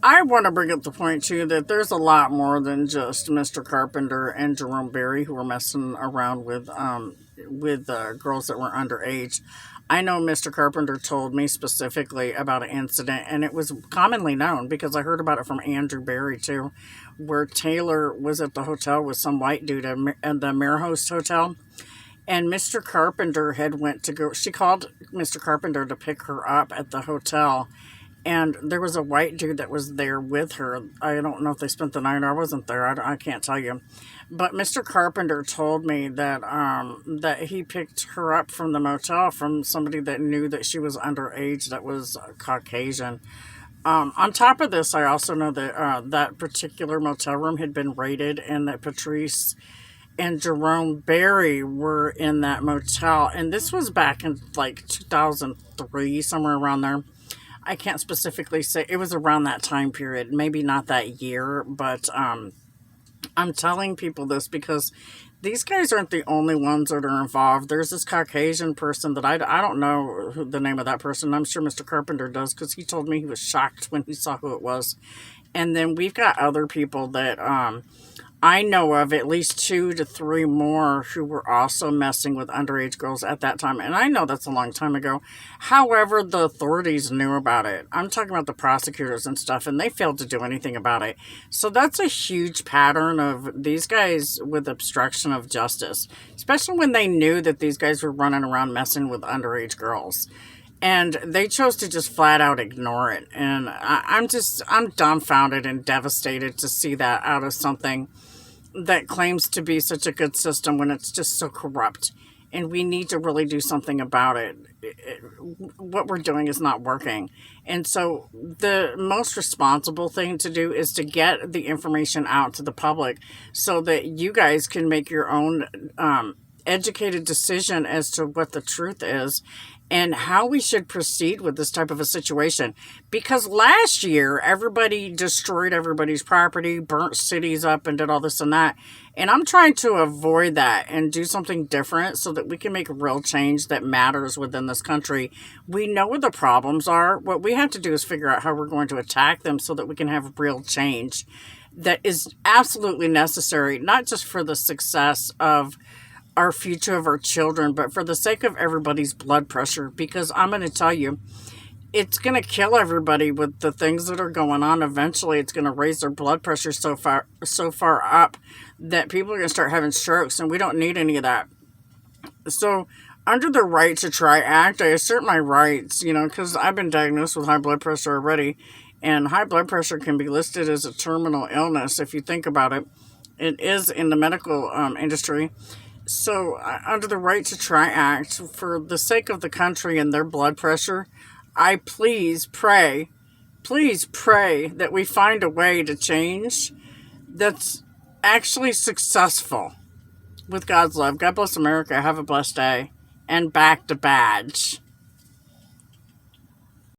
I want to bring up the point too that there's a lot more than just Mr. Carpenter and Jerome Berry who were messing around with girls that were underage. I know Mr. Carpenter told me specifically about an incident, and it was commonly known because I heard about it from Andrew Berry too, where Taylor was at the hotel with some white dude at the Host Hotel, and Mr. Carpenter had went to go. She called Mr. Carpenter to pick her up at the hotel, and there was a white dude that was there with her. I don't know if they spent the night. I wasn't there. I can't tell you. But Mr. Carpenter told me that that he picked her up from the motel from somebody that knew that she was underage, that was Caucasian. On top of this, I also know that that particular motel room had been raided, and that Patrice and Jerome Berry were in that motel. And this was back in like 2003, somewhere around there. I can't specifically say. It was around that time period, maybe not that year, but I'm telling people this because these guys aren't the only ones that are involved. There's this Caucasian person that I don't know the name of that person. I'm sure Mr. Carpenter does because he told me he was shocked when he saw who it was. And then we've got other people that I know of, at least 2 to 3 more who were also messing with underage girls at that time. And I know that's a long time ago. However, the authorities knew about it. I'm talking about the prosecutors and stuff, and they failed to do anything about it. So that's a huge pattern of these guys with obstruction of justice, especially when they knew that these guys were running around messing with underage girls. And they chose to just flat out ignore it. And I'm dumbfounded and devastated to see that out of something that claims to be such a good system when it's just so corrupt. And we need to really do something about it. What we're doing is not working. And so the most responsible thing to do is to get the information out to the public so that you guys can make your own educated decision as to what the truth is and how we should proceed with this type of a situation. Because last year, everybody destroyed everybody's property, burnt cities up, and did all this and that. And I'm trying to avoid that and do something different so that we can make real change that matters within this country. We know what the problems are. What we have to do is figure out how we're going to attack them so that we can have real change that is absolutely necessary, not just for the success of our future of our children, but for the sake of everybody's blood pressure, because I'm going to tell you, it's going to kill everybody with the things that are going on. Eventually, it's going to raise their blood pressure so far up that people are going to start having strokes, and we don't need any of that. So, under the Right to Try Act, I assert my rights, because I've been diagnosed with high blood pressure already, and high blood pressure can be listed as a terminal illness if you think about it. It is in the medical industry. So, under the Right to Try Act, for the sake of the country and their blood pressure, I please pray that we find a way to change that's actually successful. With God's love. God bless America. Have a blessed day. And back to badge.